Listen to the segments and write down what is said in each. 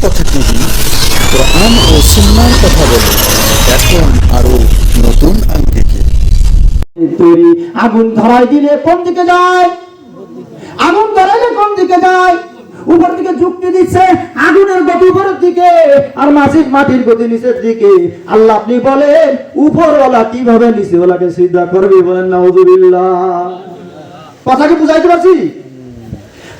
কথা টিভি কোরআন ও সুন্নাহর কথা বলে এখন আরো নতুন আঙ্গিকে। তৈরি আগুন ধরাই দিলে কোন দিকে যায়? আগুন ধরাইলে কোন দিকে যায়? উপর দিকে যুক্তি দিচ্ছে আগুনের গতি উপরের দিকে আর মাটির গতি নিচের দিকে। আল্লাহ আপনি বলেন উপরওয়ালা কিভাবে নিচেওয়ালাকে সিজদা করবে? বলেন নাউযুবিল্লাহ। কথা কি বুঝাইতে পারছি?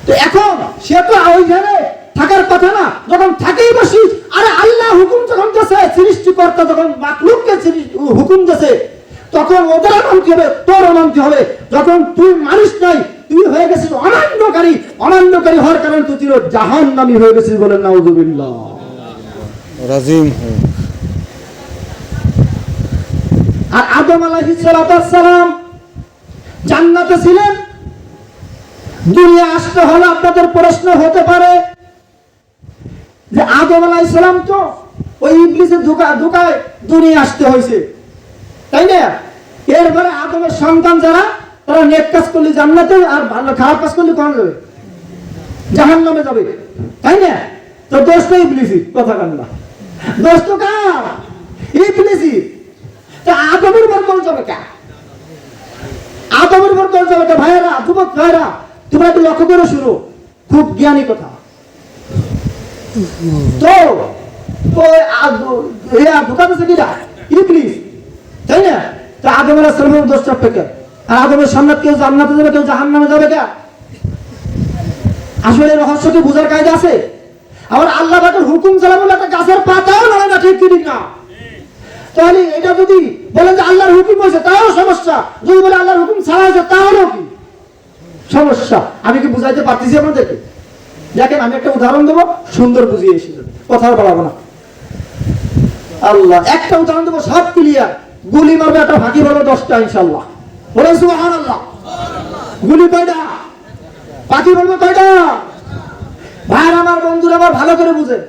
তো এখন সে তো ওইখানে থাকার কথা না, যখন থাকেই বসি। আরে আল্লাহ হুকুম যখন দিয়েছে, সৃষ্টিকর্তা যখন মাখলুককে হুকুম দিয়েছে, তখন ওদের মানতে হবে, তোর মানতে হবে। যখন তুই মানিস নাই, তুই হয়ে গেছিস অমান্যকারী। অমান্যকারী হওয়ার কারণে তুই চির জাহান্নামী হয়ে গেছিস। বলেন নাউযুবিল্লাহ। রাজিম। আর আদম আলাইহিস সালাম জান্নাতে ছিলেন। দুনিয়া আসতে হলে আপনাদের প্রশ্ন হতে পারে যে আদম আলাইহিস সালাম তো ওই ইবলিসের ধোঁকায় দুনিয়া আসতে হয়েছে, তাই না? এরপরে আদমের সন্তান যারা, তারা নেক কাজ করলে জান্নাতে, আর ভালো খারাপ কাজ করলে কোন যাবে? জাহান্নামে যাবে, তাই না? তো দোষ তো ইবলিসই, কথা কান না, দোষ তো কার? ইবলিসই। তা আদমের উপর কোন যাবে কে? আদমের উপর কোন যাবে কে? ভাইরা, যুবক ভাইরা, তোমরা একটু লক্ষ্য করে শুনো, খুব জ্ঞানী কথা। তো ঢুকাতেছে কিনা? ইবলিস, তাই না? তা আদম আলাইহিস সালামের দোষ চাপবে কে? আর আদমের সামনে কেউ জান্নাতে যাবে, কেউ জাহান্নামে যাবে কে? আসলে রহস্য কি বুঝার কায়দা আছে? আবার আল্লাহ পাকের হুকুম ছাড়া বলে একটা গাছের পাতাও নড়ে না, ঠিক কি না? তাহলে এটা যদি বলেন যে আল্লাহর হুকুম হয়েছে, তাও সমস্যা। যদি বলে আল্লাহর হুকুম ছাড়া হয়েছে, তাহলেও কি সমস্যা? আমি কি বুঝাইতে পারতেছি আপনাদেরকে? দেখেন, আমি একটা উদাহরণ দেবো, সুন্দর বুঝিয়ে এসেছি, কথা বলাবো না। আল্লাহ একটা উদাহরণ দেবো, সব ক্লিয়ার। গুলি মারবে একটা, ফাঁকি মারবে 10টা, ইনশাআল্লাহ। বলে সুবহানাল্লাহ। গুলি কয়টা? পাখি বলবে কয়টা? ভাইরা আমার, বন্ধুরা আমার, ভালো করে বুঝেন।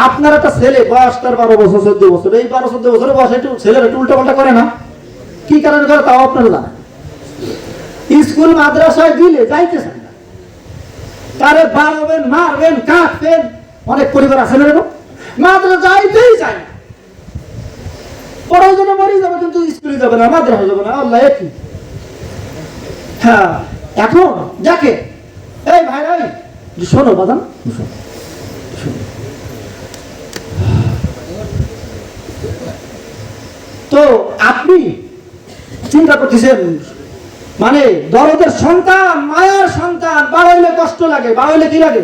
আপনার একটা ছেলে বয়স তার 12 বছর 14 বছর, এই 12-14 বছরের বয়সে একটু ছেলেরা একটু উল্টা পাল্টা করে না? কি কারণে করে তাও আপনারা জানেন। স্কুল মাদ্রাসায় দিলে যাইতেছেন না, তারে বাড়াবেন, মারবেন, কাটবেন। অনেক পরিবার আছে না এরকম, মাদ্রাসা যাইতেই চায় না। প্রয়োজনে মরে যাবে, কিন্তু স্কুলে যাবে না, মাদ্রাসা যাবে না। আল্লাহ একই। হ্যাঁ, এখন দেখে এই ভাইরা, শোনো বাদাম, তো আপনি চিন্তা করতেছেন, মানে দরদের সন্তান, মায়ের সন্তান, বাড়াইলে কষ্ট লাগে, বাড়াইলে কি লাগে?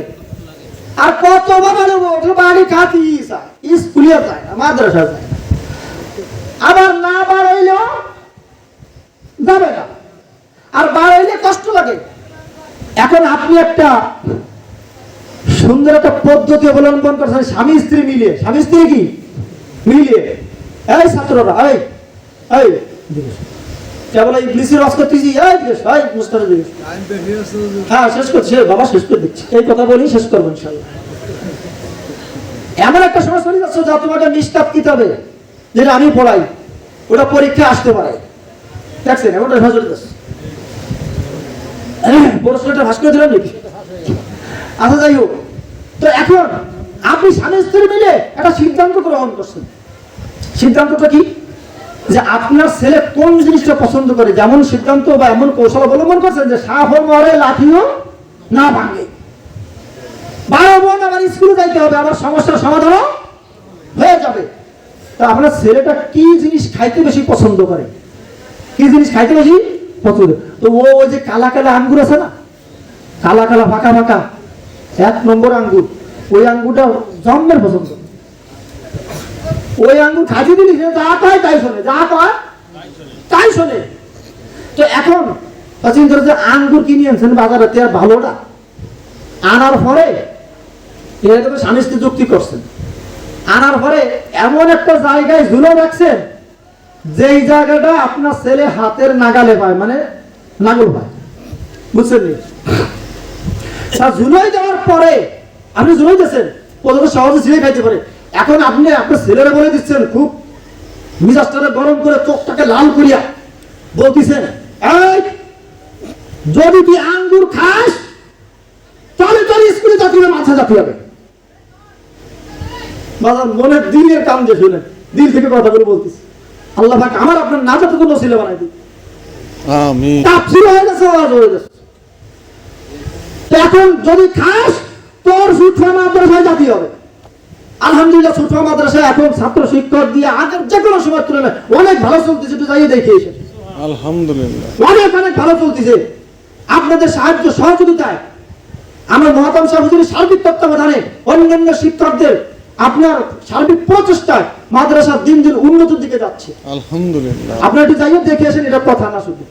আর কত বাড়াবো? বাড়ি খাতি চায়, স্কুলে যায় না, মাদ্রাসা যায় না। আবার না বাড়াইলেও যাবে না, আর বাড়াইলে কষ্ট লাগে। এখন আপনি একটা সুন্দর একটা পদ্ধতি অবলম্বন করছেন, স্বামী স্ত্রী মিলিয়ে। স্বামী স্ত্রী কি মিলিয়ে? এই ছাত্ররা, এই কেবল ইবলিসের রস করতেছি, এই মুস্তাফা দিস। হ্যাঁ, শেষ করছি বাবা, শেষ করে দিচ্ছি। এই কথা বলি শেষ করবো ইনশাআল্লাহ। এমন একটা সময় চলে যাচ্ছে যা তোমাকে নিষ্কাপ কিতাবে যেটা আমি পড়াই, ওটা পরীক্ষা আসতে পারে, দেখছেন? ওটা ভাষণ যাচ্ছে, প্রশ্নটা ভাস করে দিলাম নাকি? আচ্ছা, যাই হোক। তো এখন আপনি স্বামী স্ত্রী মিলে একটা সিদ্ধান্ত গ্রহণ করছেন। সিদ্ধান্তটা কি? যে আপনার ছেলে কোন জিনিসটা পছন্দ করে, যেমন সিদ্ধান্ত বা এমন কৌশল অবলম্বন করছেন যে সাপও মরে, লাঠিও না ভাঙে। 12 বোন আবার স্কুলে যাইতে হবে, আবার সমস্যার সমাধানও হয়ে যাবে। তা আপনার ছেলেটা কি জিনিস খাইতে বেশি পছন্দ করে? কি জিনিস খাইতে বেশি পছন্দ? তো ওই যে কালা কালা আঙ্গুর আছে না, কালা কালা ফাঁকা ফাঁকা 1 নম্বর আঙ্গুর, ওই আঙ্গুরটা জন্মের পছন্দ। ওই আঙ্গুর খাইতে দিলি সে যা কয় তাই শোনে, যা কয় তাই শোনে। তো এখন চিন্তা যে আঙ্গুর কিনে আনছেন বাজারে, আর ভালোটা আনার পরে এরা স্বামী স্ত্রী যুক্তি করছেন, আনার পরে এমন একটা জায়গায় ঝুলে রাখছেন যেই জায়গাটা আপনার ছেলে হাতের নাগালে পায়, মানে নাগল পায়, বুঝছেন? ঝুলাই দেওয়ার পরে আপনি ঝুলাই দিচ্ছেন, প্রথমে সহজে ছিঁড়ে খাইতে পারে। এখন আপনি আপনার ছেলেরা বলে দিচ্ছেন, খুব মিজাজটাকে গরম করে, চোখটাকে লাল করিয়া বলতেছেন, এই যদি তুই আঙ্গুর খাস তাহলে তোর স্কুলে জাতীয় মাথা জাতি হবে। বাজার মনের দিলের কাম যে শুনে দিল থেকে কথাগুলো বলতেছি। আল্লাহ পাক আমার আপনার নাজাতের জন্য ছিল বানাই দিই। আমিন। তাফসীর হয়ে গেছে, ওয়াজ হয়ে গেছে। তো এখন যদি খাস তোর সুঠা মাদ্রাসায় জাতি হবে। আলহামদুলিল্লাহ সুঠা মাদ্রাসায় এখন ছাত্র শিক্ষক দিয়ে আগের যে কোনো সময় তুলনায় অনেক ভালো চলতেছে, একটু যাইয়ে দেখে এসে আলহামদুলিল্লাহ অনেক অনেক ভালো চলতেছে। আপনাদের সাহায্য সহযোগিতায় আমার মহাতাম সাহেব হুজুরের সার্বিক তত্ত্বাবধানে অন্যান্য শিক্ষকদের আপনার সার্বিক প্রচেষ্টায় মাদ্রাসা দিন দিন উন্নতির দিকে যাচ্ছে। আলহামদুলিল্লাহ। আপনারা একটু যাইয়ে দেখে আসেন, এটা কথা না শুধু।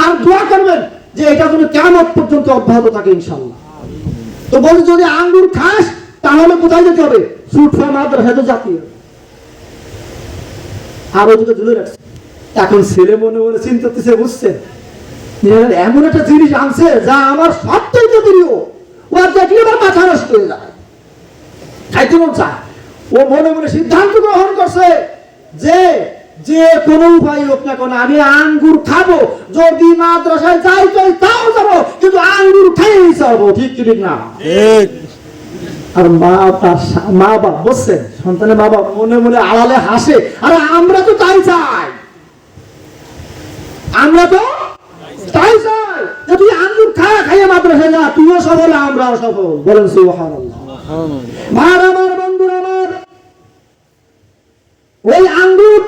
আর দোয়া করবেন যে এটা যেন কিয়ামত পর্যন্ত অব্যাহত থাকে ইনশাআল্লাহ। তো বলি যদি আঙ্গুর খাস তাহলে কোথায় যেতে হবে? সুঠা মাদ্রাসা তো জাতীয়। আর ওদিকে ঝুলে রাখছে। এখন ছেলে মনে মনে চিন্তা করতেছে, বুঝছেন এমন একটা জিনিস আনছে যা আমার সবথেকে প্রিয়, ও দেখলে আমার মাথা নষ্ট হয়ে যায়, খাইতে মন চায়। ও মনে মনে সিদ্ধান্ত গ্রহণ করছে যে যে কোনো উপায় হোক না কেন আমি আঙ্গুর খাবো, যদি মাদ্রাসায় যাই তাই তাও যাবো, কিন্তু আঙ্গুর খাইয়েই যাবো। ঠিক কি ঠিক না? আর মা বাবা বলছেন, সন্তানের মা বাবা মনে মনে আড়ালে হাসে, আরে আমরা তো তাই চাই, আমরা তো তাই চাই যে তুই আঙ্গুর খাইয়ে মাদ্রাসায় যা, তুইও সফল আমরাও সফল। বলেন সুবহানাল্লাহ। ভাই আমার, বন্ধুরা আমার, ওই আঙ্গুর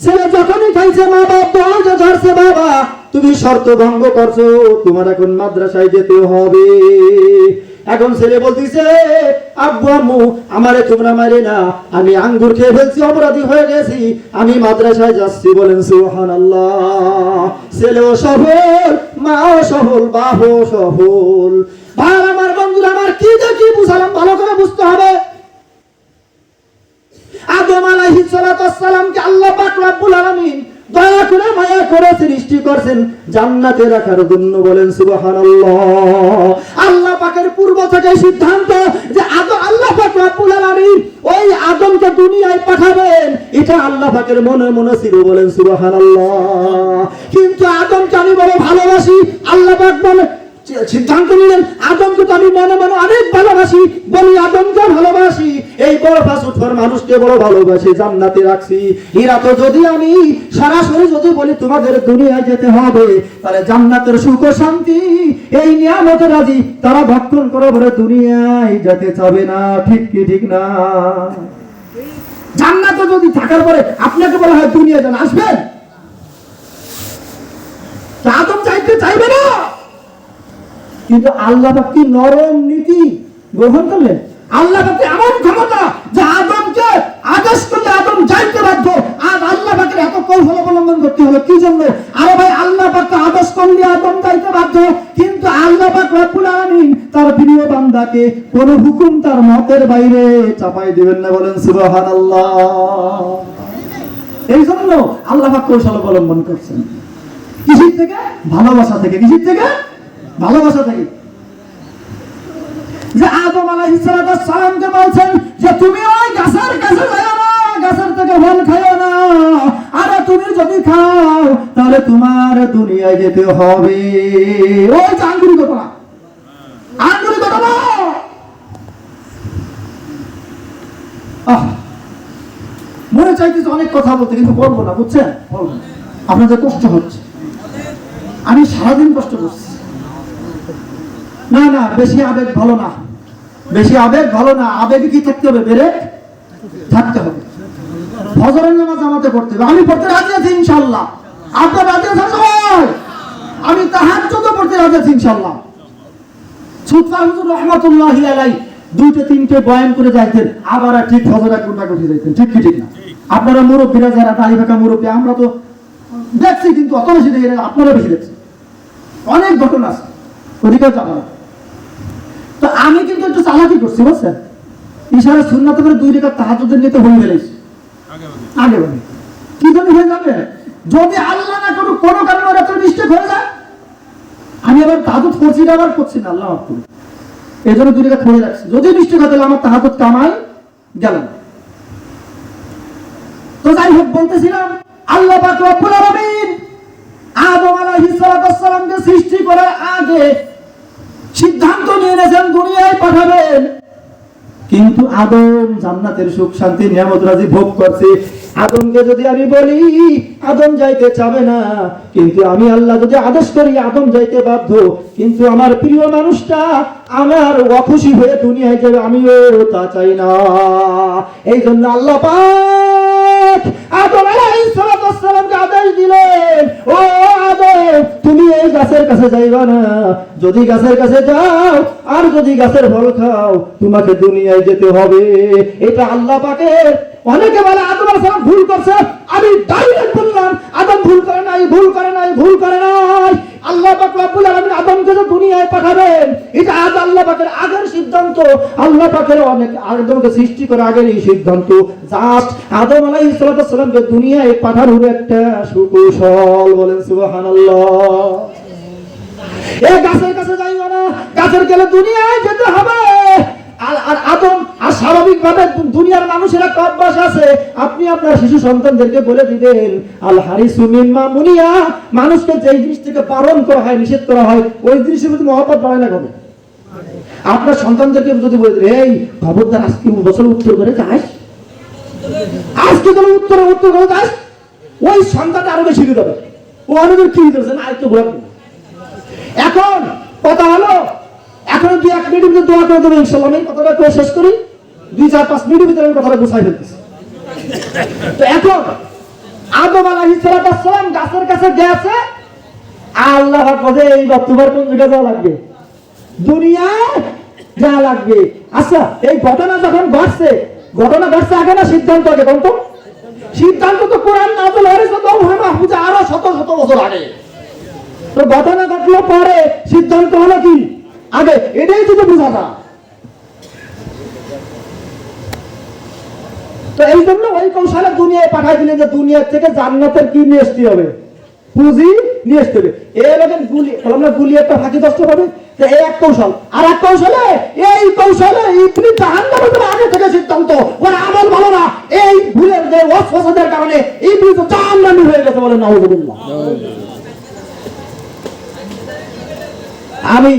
ছেলে যখনই খাইছে মা বাপ দরজা ধরছে, বাবা তুমি শর্ত ভঙ্গ করছো, তোমার এখন মাদ্রাসায় যেতে হবে। এখন ছেলে বলতেছে, আব্বু আম্মু আমারে তোমরা মারে না, আমি আঙ্গুর খেয়ে ফেলছি, অপরাধী হয়ে গেছি, আমি মাদ্রাসায় যাচ্ছি। বলেন সুবহানাল্লাহ। ছেলেও সফল, মাও সফল, বাপও সফল। ভাই আমার, বন্ধুরা আমার, কি দেখি বুঝালাম, ভালো করে বুঝতে হবে। আদম আলাইহিস সালাতু ওয়াস সালামকে আল্লাহ পাক রব্বুল আলামিন দয়া করে মায়া করে সৃষ্টি করেছেন জান্নাতে রাখার জন্য। বলেন সুবহানাল্লাহ। আল্লাহ পাকের পূর্ব থেকে সিদ্ধান্ত যে আল্লাহ পাক রব্বুল আলামিন ওই আদমকে দুনিয়ায় পাঠাবেন, এটা আল্লাহ পাকের মনে মনে ছিল। বলেন সুবহানাল্লাহ। কিন্তু আদমকে আমি বড় ভালোবাসি, আল্লাহ পাক বলে সিদ্ধান্ত নিলেন আদমকে তো আমি মনে মনে অনেক ভালোবাসি, বলি আদমকে ভালোবাসি, এই বড় পাঁচুঠোর মানুষকে বড় ভালোবাসি, জান্নাতে রাখছি। এরা তো যদি আমি সরাসরি যদি বলি তোমাদের দুনিয়ায় যেতে হবে, তাহলে জান্নাতের সুখ শান্তি এই নিয়ামতের রাজি তারা ভক্ষণ করে বলে দুনিয়ায় যেতে চাবে না। ঠিক কি ঠিক না? জান্নাতে যদি থাকার পরে আপনাকে বলা হয় দুনিয়া যান, আসবেন? আদম চাইতে চাইবে না, কিন্তু আল্লাহ পাক কি নরম নীতি গ্রহণ করলেন। আল্লাহ পাক এমন ক্ষমতা যে আদমকে আদেশ করলে আদম যাইতে বাধ্য। আর আল্লাহ পাকের এত কৌশল অবলম্বন করতে হলো কি জন্য? আরে ভাই, আল্লাহ পাক আদেশ করলে আদম যাইতে বাধ্য, কিন্তু আল্লাহ পাক রব্বুল আলামিন তার প্রিয় বান্দাকে কোন হুকুম তার মতের বাইরে চাপাই দিবেন না। বলেন সুবহানাল্লাহ। এই জন্য আল্লাহ পাক কৌশল অবলম্বন করছেন। কিসের থেকে? ভালোবাসা থেকে। কিসের থেকে? ভালোবাসা থেকে। যে আদম আলাইহিস সালামকে বলছেন যে তুমি ওই গাছের কাছে যাও না, গাছের থেকে ফল খাও না, আরে তুমি যদি খাও তাহলে তোমার দুনিয়ায় যেতে হবে। ওই যে আঙ্গুরি ঘটনা, আঙ্গুরি ঘটনা। মনে চাইতেছে অনেক কথা বলতে, কিন্তু বলবো না, বুঝছেন? বলবো না, আপনাদের কষ্ট হচ্ছে, আমি সারাদিন কষ্ট করছি। না না, বেশি আবেগ ভালো না, বেশি আবেগ ভালো না। আবেগে কি থাকতে হবে? বেড়ে থাকতে হবে। ফজরের নামাজ আমাদের পড়তে হবে, আমি পড়তে রাজি আছি ইনশাআল্লাহ। আপনার রাজি আছেন সবাই? আমি তাহাজ্জুদ পড়তে রাজি আছি ইনশাআল্লাহ। সুতরাং হুজুর রাহমাতুল্লাহি আলাইহি দুইটা তিনটে বয়ান করে যাইতেন, আবার ঠিক ফজর এক ঘন্টা করে যাইতেন। ঠিক কি ঠিক না? আপনারা মুরব্বীরা যারা দাড়ি ফাঁকা মুরব্বী, আমরা তো দেখছি, কিন্তু অত বেশি দেখি না, আপনারা বেশি দেখছেন। অনেক ঘটনা আছে, ওদিকেও যাবো না। তো আমি কিন্তু একটু চালাকি করছি, বুঝছেন? ইশারা সুন্নাত করে 2 রাকাত তাহাজ্জুদের নিতে হয়ে গেলেছি আগে বলি কি জন্য হয়ে যাবে? যদি আল্লাহ না করুক কোনো কারণে ওর একটা মিস্টেক হয়ে যায়, আমি আবার তাহাজ্জুদ করছি না, আবার করছি না, আল্লাহ মাফ করুন, এই জন্য 2 রাকাত পড়ে রাখছি। যদি মিস্টেক হয় তাহলে আমার তাহাজ্জুদ কামাই গেল। তো যাই হোক, বলতেছিলাম আল্লাহ পাক রব্বুল আলামিন আদম আলাইহিস সালামকে সৃষ্টি করার আগে সিদ্ধান্ত নিয়ে নিয়েছেন দুনিয়ায় পাঠাবেন। কিন্তু আদম জান্নাতের সুখ শান্তি নিয়ামত রাজি ভোগ করছে। আদমকে যদি আমি বলি আদম যাইতে চাবে না, কিন্তু আমি আল্লাহ যদি আদেশ করি আদম যাইতে বাধ্য। কিন্তু আমার প্রিয় মানুষটা আমার অখুশি হয়ে দুনিয়ায় যাবে, আমিও তা চাই না। এই জন্য আল্লাহ পাক আদম আলাইহিস সালামকে আদেশ দিলেন, ও আদম তুমি এই গাছের কাছে যাইবা না, যদি গাছের কাছে যাও আর যদি গাছের ফল খাও তোমাকে দুনিয়ায় যেতে হবে। এটা আল্লাহ পাকের। অনেকে বলে আদম আলাইহিস সালাম ভুল করছে, আমি ডাইরেক্ট বললাম আদম ভুল করে নাই, ভুল করে নাই, ভুল করে নাই। আল্লাহ পাক রব্বুল আলামিন আদমকে যে দুনিয়ায় পাঠাবেন এটা আল্লাহ পাকের আগের সিদ্ধান্ত। আল্লাহ পাকের অনেক আদমকে সৃষ্টি করার আগের এই সিদ্ধান্ত। জাস্ট আদম আলাইহিস সালামকে দুনিয়ায় পাঠানোর একটা সুকৌশল। বলেন সুবহানাল্লাহ। এই গাছের কাছে যাইও না, গাছের গেলে দুনিয়ায় যেতে হবে। আর আদম আর স্বাভাবিকভাবে দুনিয়ার মানুষের একটা অভ্যাস আছে, আপনি আপনার শিশু সন্তানদেরকে বলে দিবেন আল হারিসু মিম্মা মুনিয়া, মানুষকে যেই জিনিস থেকে বারণ করা হয়, নিষেধ করা হয়, ওই জিনিসের প্রতি মহব্বত বাড়ে না কবে? আপনার সন্তানদেরকে যদি বলে দিন এই খবরদার আজকে বছর উত্তর করে যাস, আজকে তোর উত্তর করে যাস, ওই সন্তানটা আরো বেশি দেবে। ও আমাদের কি দিতেছে না আরেকটু ঘোরা। এখন কথা হলো, এখন 2-1 মিনিটের ভিতরে দোয়া করে দেবো ইনশাআল্লাহ। আমি কথাটা করে শেষ করি, 2-4-5 মিনিটের ভিতরে আমি কথাটা গুছাই ফেলতেছি। তো এখন আদম আলাইহিস সালাম গাছের কাছে গেছে, আল্লাহ বলে এইবার তোমার কোন জায়গা যাওয়া লাগবে? দুনিয়া যা লাগবে। আচ্ছা এই ঘটনা যখন ঘটছে, ঘটনা ঘটছে আগে না সিদ্ধান্ত আগে? কোন তো সিদ্ধান্ত তো কোরআন নাযিল হয়েছে তো মাহফুজে আরো শত শত বছর আগে। তো ঘটনা ঘটলো পরে, সিদ্ধান্ত হলো কি আগে? এটাই তো বোঝা না। তো এই জন্য ওই কৌশলে দুনিয়ায় পাঠাই দিলেন যে দুনিয়ার থেকে জান্নাতের কি নিয়ে আসতে হবে? পুঁজি নিয়ে আসতে হবে। এরকম গুলি আমরা গুলি একটা ফাঁকি দষ্ট পাবে, এই এক কৌশল। আর এক কৌশলে এই কৌশলে ইবলিস জাহান্নামে যাবে আগে থেকে সিদ্ধান্ত, ওর আমল ভালো না, এই ভুলের যে ওয়াসওয়াসাদের কারণে ইবলিস জাহান্নামী হয়ে গেছে। বলে নাউযুবিল্লাহ। আমি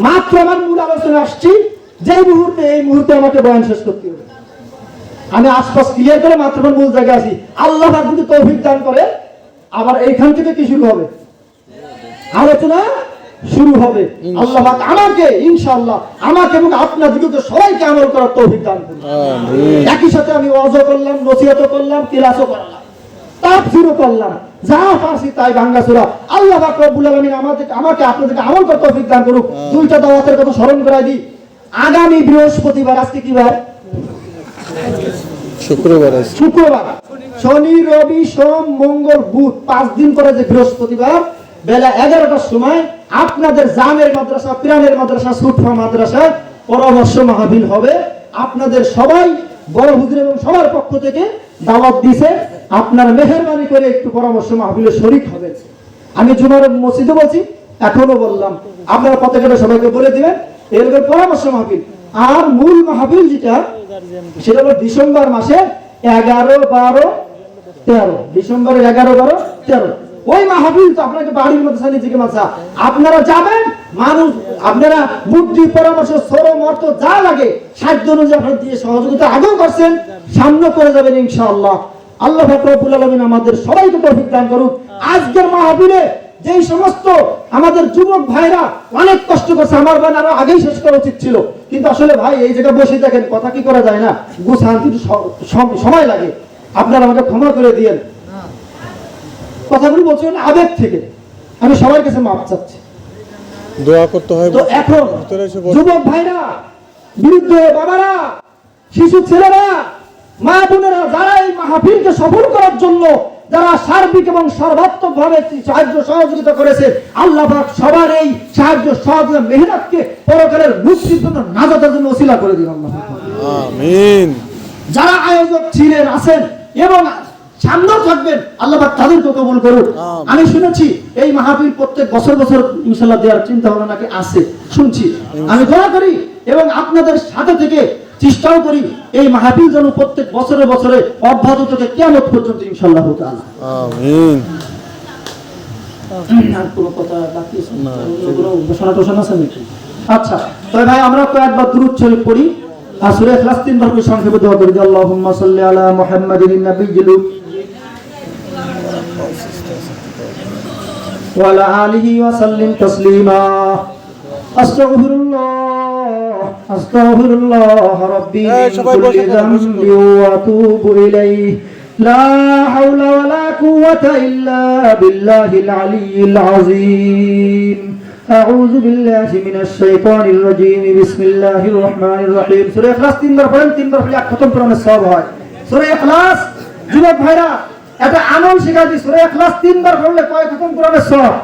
মাত্র আমার মূল আলোচনা আসছি, যে মুহূর্তে এই মুহূর্তে আমাকে বয়ান শেষ করতে হবে। আমি আশপাশ ক্লিয়ার করে মাত্র আমার মূল জায়গায় আছি। আল্লাহ পাক যদি তৌফিক দান করে আবার এইখান থেকে কি শুরু হবে? আলোচনা শুরু হবে। আল্লাহ পাক আমাকে ইনশাআল্লাহ আমাকে এবং আপনাদেরকে সবাইকে আমল করার তৌফিক দান করুন। আমিন। একই সাথে আমি ওয়াজ করলাম, নসিহত করলাম, ক্লাসও করলাম, তাফসীরও করলাম, যা পারছি তাই বাংলা সূরা। আল্লাহ পাক রব্বুল আলামিন আমাকে আপনাদেরকে আমল করার তৌফিক দান করুন। দুইটা দাওয়াতের কথা স্মরণ করাই দিই। আগামী বৃহস্পতিবার, আজকে কি বার? শুক্রবার, শনি, রবি, সোম, মঙ্গল, বুধ, 5 দিন করে যে বৃহস্পতিবার বেলা 11টার সময় আপনাদের জামের মাদ্রাসা, পিরানের মাদ্রাসা, সুটফা মাদ্রাসা পরামর্শ মাহফিল হবে। আপনাদের সবাই বড় হুজুর এবং সবার পক্ষ থেকে দাওয়াত দিয়েছে, আপনারা মেহেরবানি করে একটু পরামর্শ মাহফিলে শরীক হবেন। আমি জুমার মসজিদে বলছি, এখনো বললাম, আপনারা পতাকাটা সবাইকে বলে দিবেন এরকম পরামর্শ মাহফিল। আর মূল মাহফিল যেটা সেটা হলো ডিসেম্বর মাসে 11, 12, 13, ডিসেম্বরের 11, 12, 13 ওই মাহফিল। তো আপনাকে বাড়ির মধ্যে নিজেকে মাসা আপনারা যাবেন, মানুষ আপনারা বুদ্ধি পরামর্শ শ্রম অর্থ যা লাগে সাধ্য অনুযায়ী আপনারা দিয়ে সহযোগিতা আগেও করছেন, সামনে করে যাবেন ইনশাআল্লাহ। আল্লাহ পাক রব্বুল আলামিন আমাদের সবাইকে তৌফিক দান করুন। আজকের মাহফিলে যেই সমস্ত আমাদের যুবক ভাইরা অনেক কষ্ট করছে, আমার বোন আরো আগেই শেষ করা উচিত ছিল, কিন্তু আসলে ভাই এই জায়গায় বসে দেখেন কথা কি করা যায় না, গুছান কিন্তু সময় লাগে। আপনারা আমাকে ক্ষমা করে দিয়েন, কথাগুলো বলছেন আবেগ থেকে, আমি সবার কাছে মাপ চাচ্ছি, দোয়া করতে হয়। তো এখন যুবক ভাইরা, বৃদ্ধ বাবারা, শিশু ছেলেরা, মা বোনেরা যারা এই মাহফিলকে সফল করার জন্য যারা সার্বিক এবং সর্বাত্মকভাবে সাহায্য সহযোগিতা করেছে, আল্লাহ পাক সবার এই সাহায্য সহযোগিতা মেহনতকে পরকালের মুক্তির জন্য নাজাতের জন্য ওসিলা করে দিন আল্লাহ। আমিন। যারা আয়োজক ছিলেন, আছেন এবং সামনেও থাকবেন, আল্লাহ পাক তাদেরকে কবুল করুন। আমি শুনেছি এই মাহফিল প্রত্যেক বছর বছর ইনশাআল্লাহ দেওয়ার চিন্তা ভাবনা নাকি আছে, শুনছি। আমি দোয়া করি এবং আপনাদের সাথে থেকে চেষ্টাও করি এই মাহফিল যেন প্রত্যেক বছরে বছরে অব্যাহত থেকে কিয়ামত পর্যন্ত ইনশাআল্লাহ তাআলা। আমিন। আর কোনো কথা বাকি আছে না? কোনো ঘোষণা টোষণা আছে নাকি? আচ্ছা, তবে ভাই আমরা কয়েকবার দুরূদ শরীফ পড়ি, আর সূরা ইখলাস 3 বার করে সংক্ষেপে দোয়া করি যে আল্লাহুম্মা সাল্লি আলা মুহাম্মাদিন নাবিয়্যিল ওয়া আলা আলিহি ওয়া সাল্লিম তাসলিমা আস্তাগফিরুল্লাহ রাব্বি মিন কুল্লি যামবি ওয়া আতুবু ইলাইহি লা হাওলা ওয়া লা কুওয়াতা ইল্লা বিল্লাহিল আলিয়্যিল আযীম আউযু বিল্লাহি মিনাশ শাইতানির রাজীম বিসমিল্লাহির রহমানির রহিম সূরা ইখলাস 3 বার পড়েন 3 বার পড়লে এক খতম কোরআনের সওয়াব হয় সূরা ইখলাস যুবক ভাইরা এটা আমল শিখা দি সূরা ইখলাস 3 বার পড়লে কয় খতম কোরআনের সওয়াব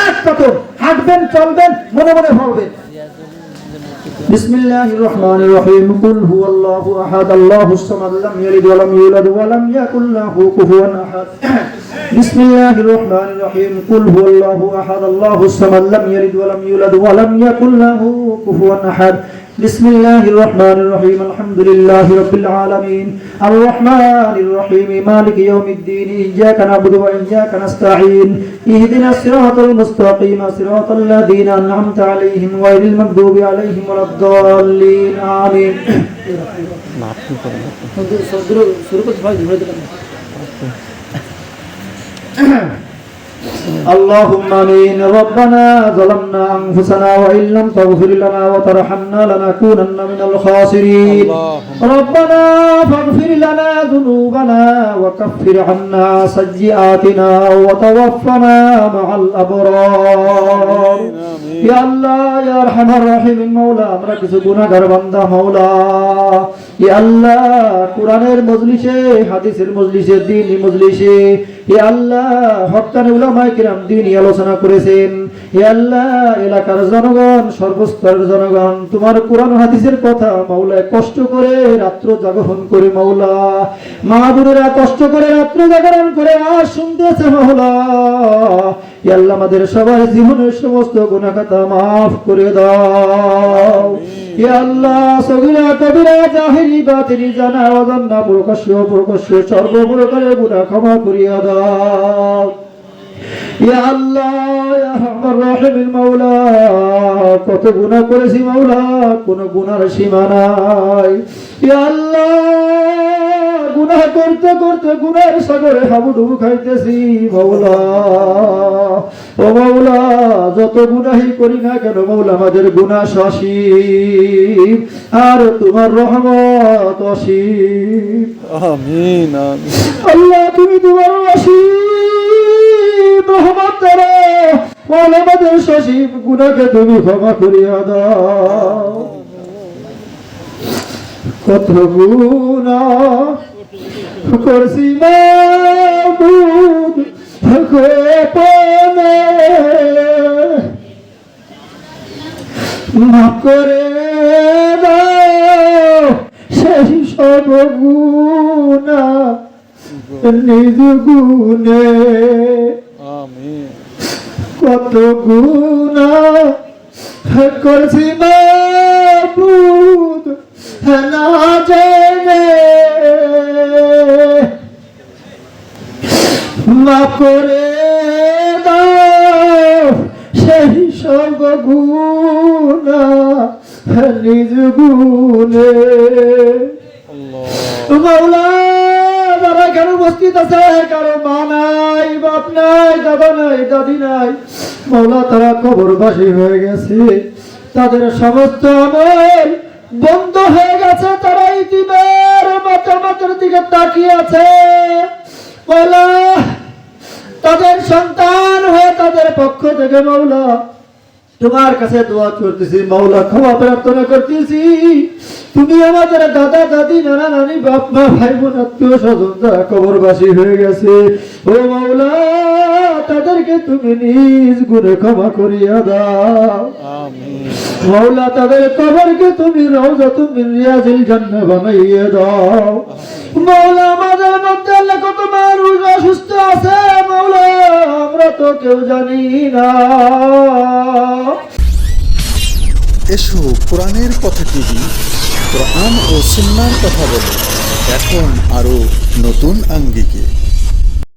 এক খতম হাঁটবেন চলবেন মনে মনে পড়বেন বিসমিল্লাহির রহমানির রহিম কুল হুয়াল্লাহু আহাদ আল্লাহুস সামাদ লাম ইয়ালিদ ওয়া লাম ইউলাদ ওয়া লাম ইয়াকুল লাহু কুফুয়ান আহাদ বিসমিল্লাহির রহমানির রহিম কুল হুয়াল্লাহু আহাদ আল্লাহুস সামাদ লাম ইয়ালিদ ওয়া লাম ইউলাদ ওয়া লাম ইয়াকুল লাহু কুফুয়ান আহাদ বিসমিল্লাহির রহমানির রহিম আলহামদুলিল্লাহি রাব্বিল আলামিন আর রহমানির রহিম মালিকি ইয়াউমিদ্দিন ইয়্যাকা না'বুদু ওয়া ইয়্যাকা নাস্তাঈন ইহদিনাস সিরাতাল মুস্তাকিম সিরাতাল লাযীনা আন'আমতা আলাইহিম গায়রিল মাগদুবি আলাইহিম ওয়ালাদ-দাল্লিন আমিন শুরু করতে ভাই ধরে দিলাম اللهم آمين ربنا ظلمنا أنفسنا وإن لم تغفر لنا وترحمنا لنكونن من الخاسرين ربنا فاغفر لنا ذنوبنا وكفر عنا سيئاتنا وتوفنا مع الأبرار يا الله يا أرحم الراحمين مولا আমরা কিছু গুনাহগার বান্দা মাওলা ইয়া আল্লাহ কোরআনের মজলিসে হাদিসের মজলিসে দ্বীনি মজলিসে ইয়া আল্লাহ হক্কানি উলামায়ে কিরাম দ্বীনি আলোচনা করেছেন ইয়া আল্লাহ এলাকার জনগণ সর্বস্তরের জনগণ তোমার কোরআন হাদিসের কথা মাওলা কষ্ট করে রাত্র জাগরণ করে মাওলা মা বোনেরা কষ্ট করে রাত্র জাগরণ করে আর শুনতেছে মাওলা ইয়া আল্লাহ আমাদের সবার জীবনের সমস্ত গুনাহ খাতা maaf করে দাও ইয়া আল্লাহ সগীরা কবিরা জাহিরি বাতিনি জানা অজানা প্রকাশ্য সর্ব প্রকারের গুনাহ ক্ষমা করিয়া দাও ইয়া আল্লাহ ইয়া রহমান রহিম মাওলা কত গুনাহ করেছি মাওলা কোন গুনার সীমা নাই ইয়া আল্লাহ গুনাহ করতে করতে গুনাহের সাগরে হাবুডুবু খাইতেছি মাওলা ও মাওলা যত গুনাহি করি না কেন মাওলা আমাদের গুনাহ সসীম আর তোমার রহমত অসীম আমিন আমিন আল্লাহ তুমি তোমার অসীম রহমত দ্বারা মাওলা আমাদের সসীম গুনাহকে তুমি ক্ষমা করিয়া দাও কত গুনাহ করছি মাবুদ গোপনে মাফ করে দাও সেই সব গুনাহ নিজ গুণে আমিন কত গুনাহ করছি মাবুদ না জেনে মাফ করে দাও সেই সব গুনাহ নিজ গুণে মাওলা যারা কেন উপস্থিত আছে কারো মা নাই বাপ নাই দাদা নাই দাদি নাই মাওলা তারা কবরবাসী হয়ে গেছে তাদের সমস্ত আমল বন্ধ হয়ে গেছে তারা ইতিমের মাতামাতার দিকে তাকিয়ে আছে মাওলা তাদের সন্তান হয়ে তাদের পক্ষ থেকে মাওলা তোমার কাছে দোয়া করতেছি মাওলা ক্ষমা প্রার্থনা করতেছি তুমি আমাদের দাদা দাদি নানা নানি বাপ মা ভাই বোন আত্মীয় স্বজন যারা কবরবাসী হয়ে গেছে ও মাওলা তাদেরকে তুমি নিজ গুণে ক্ষমা করিয়া দাও আমিন মাওলা তাদের কবরকে তুমি রওজাতুম মিন রিয়াজিল জান্নাহ বানাইয়া দাও মাওলা আমাদের মধ্যে আল্লাহ কত মানুষ অসুস্থ আছে মাওলা আমরা তো কেউ জানি না এসো কোরআনের কথা টিভি কোরআন ও সুন্নাহর কথা বলে এখন আরো নতুন আঙ্গিকে